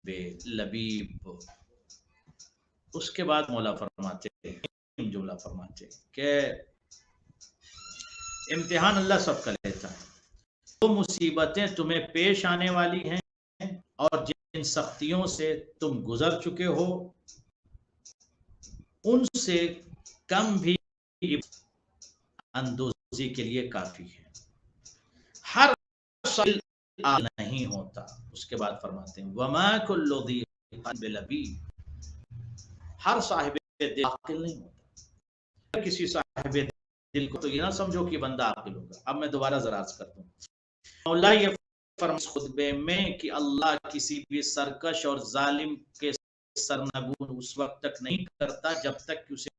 بلبیب. اس کے بعد مولا فرماتے ہیں، جملہ فرماتے ہیں کہ امتحان اللہ سب کا لیتا ہے. وہ مصیبتیں تمہیں پیش آنے والی ہیں اور جن سختیوں سے تم گزر چکے ہو ان سے کم بھی اندوزی کے لیے کافی ہے. ہر شخص عاقل نہیں ہوتا. اس کے بعد فرماتے ہیں وما كل ذی قلب لبیب. ہر صاحب دل عاقل نہیں ہوتا. کسی صاحب دل کو تو یہ نہ سمجھو کہ بندہ عاقل ہوگا. اب میں دوبارہ ذرا عرض کرتا ہوں. مولا یہ فرماتے خطبے میں کہ اللہ کسی بھی سرکش اور ظالم کے سرنگون اس وقت تک نہیں کرتا جب تک کہ اسے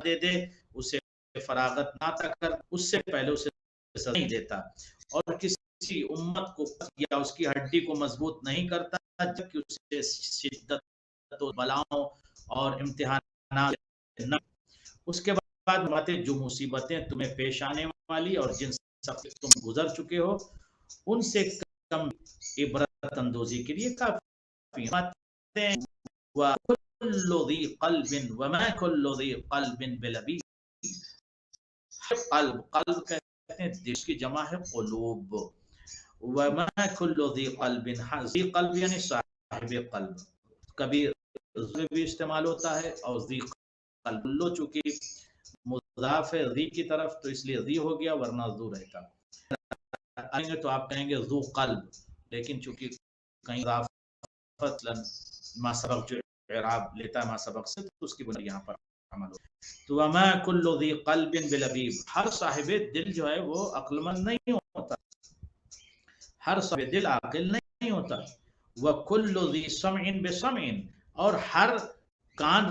دے دے، اسے فراغت نہ عطا کر، اس سے پہلے اسے سزا نہیں دیتا. اور کسی امت کو یا اس کی ہڈی کو مضبوط نہیں کرتا جب کہ اسے شدت و بلاؤں اور امتحانات نہ، اس کے بعد باتیں جو مصیبتیں تمہیں پیش آنے والی اور جن سب سے تم گزر چکے ہو ان سے کم عبرت اندوزی کے لیے کافی ہیں۔ وَكُلُّ ذِي قَلْبٍ وَمَا كُلُّ ذِي قَلْبٍ بِلَبِيبٍ، قلب کہتے ہیں دل کی جمع ہے قلوب، وَمَا كُلُّ ذِي قَلْبٍ، ذی قلب یعنی صاحب قلب، کبھی بھی استعمال ہوتا ہے اور ذی قلب، کلو چونکہ مضاف ہے ذی کی طرف تو اس لیے ذی ہو گیا، ورنہ ذو رہتا آئیں گے تو آپ کہیں گے ذو قلب، لیکن چونکہ کہیں اضافت ما سبق جو اعراب لیتا ہے ما سبق سے تو اس کی بنا یہاں پر عمل ہو۔ تو وما کل ذی قلب بلبیب، ہر صاحب دل جو ہے وہ عقل مند نہیں ہوتا، ہر صاحب دل عاقل نہیں ہوتا۔ وکل ذی سمع بسمع، اور ہر کان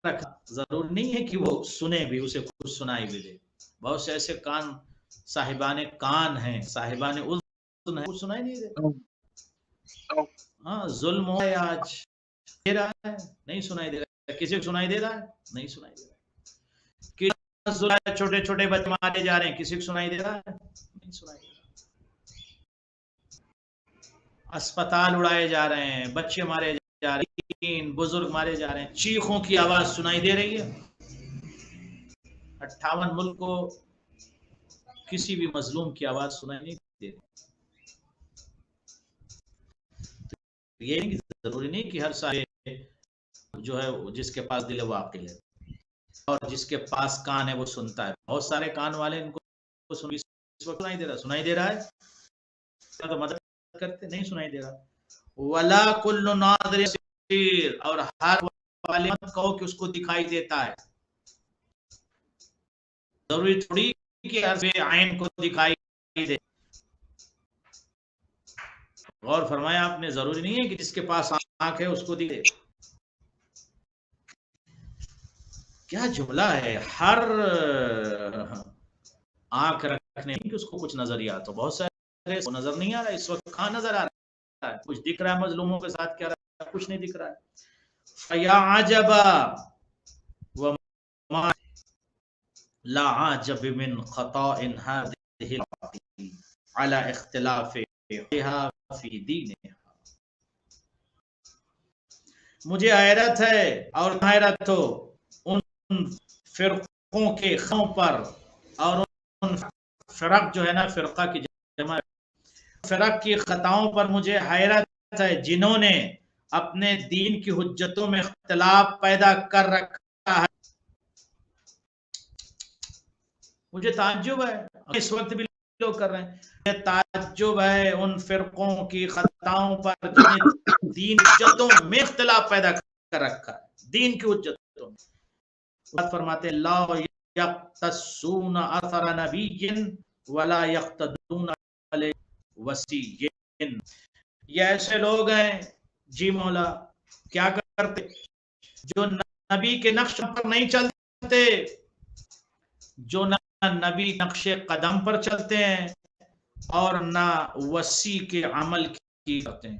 رکھا ضرور نہیں ہے کہ وہ سنے بھی، اسے کچھ سنائی بھی دے، بہت سے ایسے کان صاحبان کان ہیں، صاحبان اذن ہیں، کچھ سنائی نہیں دے۔ ہاں ظلم ہو آج دے رہا ہے نہیں سنائی دے رہا ہے، کسی کو سنائی دے رہا ہے نہیں سنائی دے رہا ہے، چھوٹے چھوٹے بچے مارے جا رہے ہیں کسی کو سنائی دے رہا ہے نہیں سنائی دے رہا، اسپتال اڑائے جا رہے ہیں، بچے مارے جا رہے ہیں، بزرگ مارے جا رہے ہیں، چیخوں کی آواز سنائی دے رہی ہے؟ 58 ملک کو کسی بھی مظلوم کی آواز سنائی نہیں دے رہی۔ یہ نہیں کہ ضروری نہیں کہ ہر صاحب جو ہے جس کے پاس دل ہے وہ عاقل ہے، اور جس کے پاس کان ہے وہ سنتا ہے، بہت سارے کان والے ان کو سنائی دے رہا، سنائی دے رہا ہے تو مدد کرتے نہیں سنائی دے رہا۔ ولا کل ناظر بصیر، اور ہر والے مت کہو کہ اس کو دکھائی دیتا ہے، ضروری تھوڑی کہ ہر عین کو دکھائی دے، غور فرمایا آپ نے، ضروری نہیں ہے کہ جس کے پاس آنکھ ہے اس کو دکھے۔ کیا جملہ ہے، ہر آنکھ رکھنے کہ اس کو کچھ نظر آتا، بہت سارے کو نظر نہیں آ رہا اس وقت، کہاں نظر آ رہا ہے، کچھ دکھ رہا ہے مظلوموں کے ساتھ کیا رہا ہے، کچھ نہیں دکھ رہا ہے۔ فیا عجبا وما لا عجب من خطاء هذه على اختلافها في دينها، مجھے حیرت ہے اور حیرت ہو ان فرقوں کے خطوں پر، اور ان فرق جو ہے نا فرقہ کی جمع، فرق کی خطاؤں پر مجھے حیرت ہے جنہوں نے اپنے دین کی حجتوں میں اختلاف پیدا کر رکھا ہے۔ مجھے تعجب ہے، اس وقت بھی لوگ کر رہے ہیں، تعجب ہے ان فرقوں کی خطاؤں پر جنہیں دین کی حجتوں میں اختلاف پیدا کر رکھا ہے، دین کی حجتوں میں۔ بات فرماتے لا یقتصون اثر نبی ولا یقتدون علی وسی، یہ ایسے لوگ ہیں جی مولا کیا کرتے، جو نبی کے نقش پر نہیں چلتے، جو نہ نبی نقش قدم پر چلتے ہیں اور نہ وسی کے عمل کی کرتے ہیں،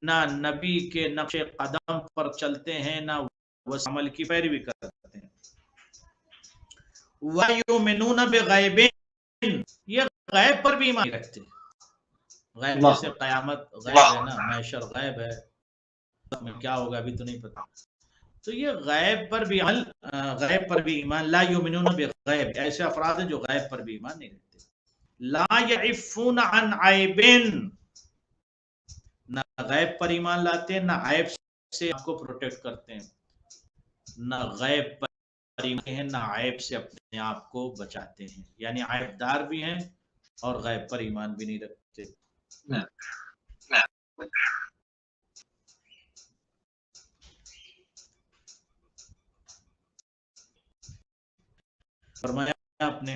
نہ نبی کے نقش قدم پر چلتے ہیں نہ وسی عمل کی پیروی کرتے ہیں۔ وَيُؤْمِنُونَ بِغَيْبٍ، یہ غیب پر بھی ایمان رکھتے ہیں، غیب جیسے قیامت غیب ہے نا، محشر غیب ہے، کیا ہوگا ابھی تو نہیں پتا، تو یہ غیب پر بھی عمل، غیب پر بھی ایمان۔ لا یؤمنون بغیب، ایسے افراد ہیں جو غیب پر بھی ایمان نہیں رکھتے۔ لا یعفون عن عیب، نہ غیب پر ایمان لاتے ہیں، نہ عیب سے آپ کو پروٹیکٹ کرتے ہیں، نہ غیب پر ایمان ہیں نہ عیب سے اپنے آپ کو بچاتے ہیں، یعنی عیب دار بھی ہیں اور غیب پر ایمان بھی نہیں رکھتے۔ فرمایا آپ نے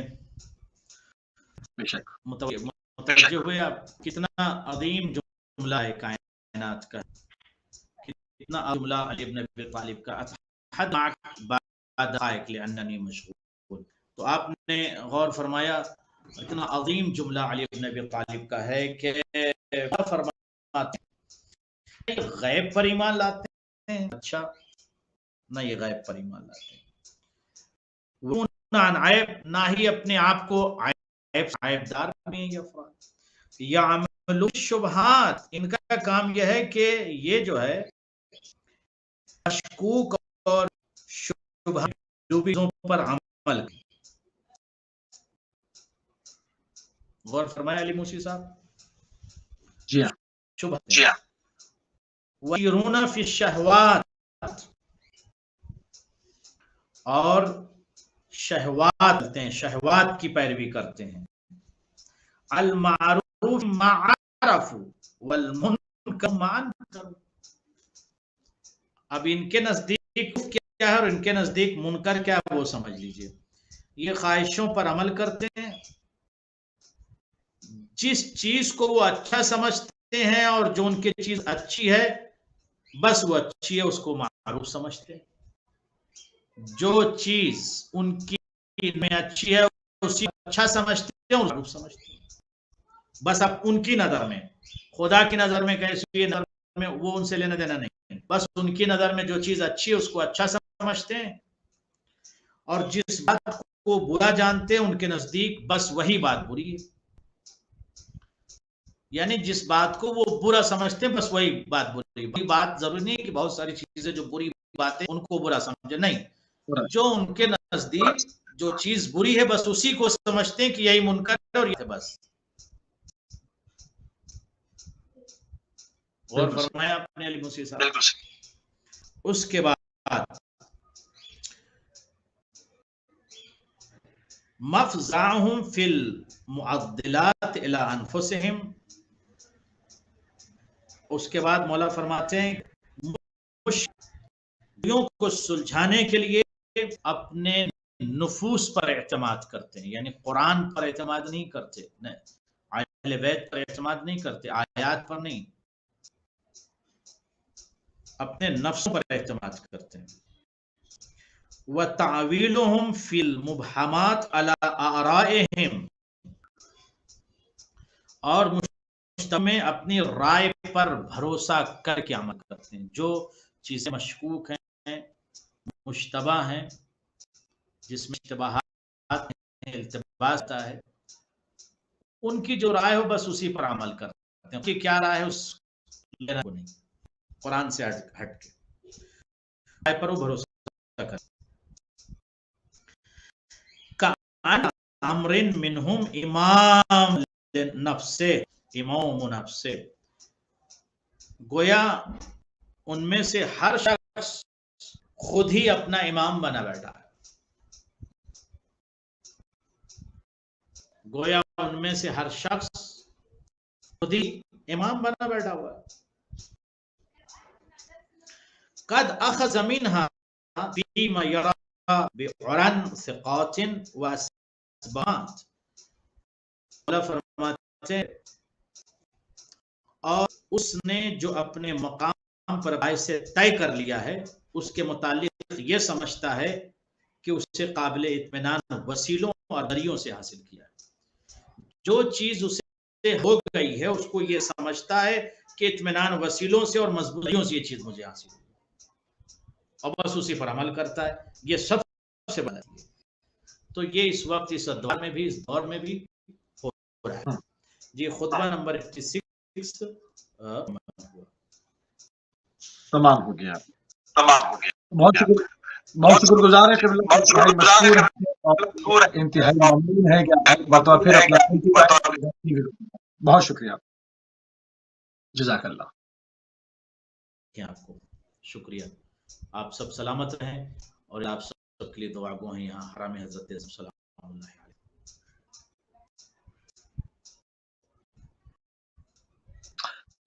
متوجہ ہوئے آپ، کتنا عظیم جملہ ہے کائنات کا، کتنا جملہ علی بن ابی طالب کا، حد بعد دقائق لاننی مشغول، تو آپ نے غور فرمایا اتنا عظیم جملہ علی بن ابی طالب کا ہے کہ فرماتے غیب پر ایمان لاتے ہیں؟ اچھا نہ یہ غیب پر ایمان لاتے ہیں، نہ ہی اپنے آپ کو عیب دار میں یہ افراد یعملون الشبہات، ان کا کام یہ ہے کہ یہ جو ہے مشکوک اور شبہ چیزوں پر عمل کریں۔ غور فرمائے علی موسی صاحب۔ جی ہاں شبہ وَيُرُونَ فِي الشَّهْوَاتِ، اور شہوات کرتے ہیں، شہوات کی پیروی کرتے ہیں۔ المعروف ما عرفوا والمنکر ما انکروا، اب ان کے نزدیک کیا ہے اور ان کے نزدیک منکر کیا ہے وہ سمجھ لیجئے۔ یہ خواہشوں پر عمل کرتے ہیں، جس چیز کو وہ اچھا سمجھتے ہیں اور جو ان کی چیز اچھی ہے بس وہ اچھی ہے، اس کو معروف سمجھتے ہیں۔ جو چیز ان کی میں اچھی ہے اسی کو اچھا سمجھتے ہیں، معروف سمجھتے ہیں۔ بس اب ان کی نظر میں، خدا کی نظر میں کیسی نظر میں وہ ان سے لینا دینا نہیں، بس ان کی نظر میں جو چیز اچھی ہے اس کو اچھا سمجھتے ہیں، اور جس بات کو برا جانتے ہیں ان کے نزدیک بس وہی بات بری ہے۔ یعنی جس بات کو وہ برا سمجھتے ہیں بس وہی بات بری ہے۔ وہی بات ضروری نہیں کہ بہت ساری چیزیں جو بری باتیں ان کو برا سمجھے، نہیں، جو ان کے نزدیک جو چیز بری ہے بس اسی کو سمجھتے ہیں کہ یہی منکر ہے اور یہ بس۔ غور فرمایا آپ نے علی موسی صاحب۔ اس کے بعد مفزعہم فی المعدلات الی انفسہم، اس کے بعد مولا فرماتے ہیں مشکلوں کو سلجھانے کے لیے اپنے نفوس پر اعتماد کرتے ہیں، یعنی قرآن پر اعتماد نہیں کرتے، اہل بیت پر اعتماد نہیں کرتے، آیات پر نہیں، اپنے نفسوں پر اعتماد کرتے ہیں۔ وَتَعْوِيلُهُمْ فِي الْمُبْحَمَاتِ عَلَىٰ آرَائِهِمْ، اور میں اپنی رائے پر بھروسہ کر کے عمل کرتے ہیں۔ جو چیزیں مشکوک ہیں، مشتبہ ہیں، جس میں اشتباہات ہیں، التباس ہے، ان کی جو رائے ہو بس اسی پر عمل کرتے ہیں۔ ان کی کیا رائے ہے اس لینا کو نہیں، قرآن سے ہٹ کے رائے پر وہ بھروسہ کرتے۔ کَأَنَّ أَمْرٍ مِّنْهُمْ امام نفسے، امام نفسے، گویا ان میں سے ہر شخص خود ہی اپنا امام بنا بیٹھا ہے، گویا ان میں سے ہر شخص خود ہی امام بنا بیٹھا ہوا ہے۔ قد اخذ منها فيما يرى بعرن ثقات واسبات، اللہ فرماتے اور اس نے جو اپنے مقام پر رائے سے طے کر لیا ہے اس کے متعلق یہ سمجھتا ہے کہ اسے قابل اطمینان وسیلوں اور ذریعوں سے حاصل کیا ہے۔ جو چیز اسے ہو گئی ہے اس کو یہ سمجھتا ہے کہ اطمینان وسیلوں سے اور مضبوط ذریعوں سے یہ چیز مجھے حاصل ہوئی، اور بس اسی پر عمل کرتا ہے۔ یہ سب سے بڑا ہے۔ تو یہ اس وقت اس دور میں بھی، اس دور میں بھی ہو رہا ہے۔ جی خطبہ نمبر 86 تمام ہو گیا۔ بہت شکر گزار ہے قبلہ، انتہائی ممنون ہے کہ پھر اپنا بہت شکریہ، جزاک اللہ۔ آپ کو شکریہ، آپ سب سلامت رہیں، اور آپ سب کے لیے دعا گو ہیں یہاں حرام حضرت سلام اللہ علیہ۔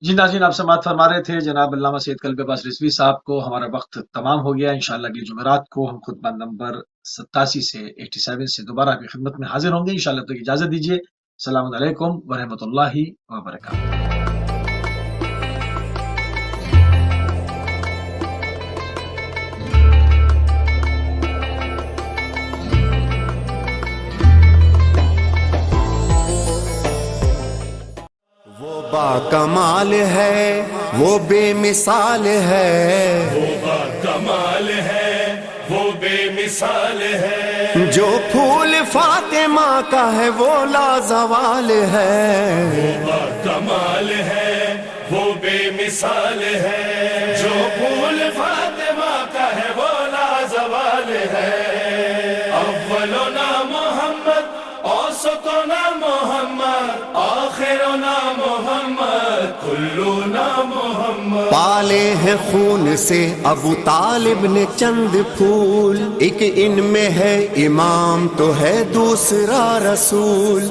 جی ناظرین، آپ سماعت فرما رہے تھے جناب علامہ سید قلب عباس رضوی صاحب کو۔ ہمارا وقت تمام ہو گیا۔ انشاءاللہ اگلی جمعرات کو ہم خطبہ نمبر 87 سے 87 سے دوبارہ آپ کی خدمت میں حاضر ہوں گے انشاءاللہ۔ تو اجازت دیجیے، السلام علیکم ورحمۃ اللہ وبرکاتہ۔ وہ با کمال ہے وہ بے مثال ہے، وہ با کمال ہے وہ بے مثال ہے، جو پھول فاطمہ کا ہے وہ لازوال ہے، وہ با کمال ہے وہ بے مثال ہے، جو پھول فاطمہ کا ہے وہ لازوال ہے۔ اولنا محمد اوسطنا محمد آخرنا محمد کلنا محمد۔ پالے ہیں خون سے ابو طالب نے چند پھول، ایک ان میں ہے امام تو ہے دوسرا رسول۔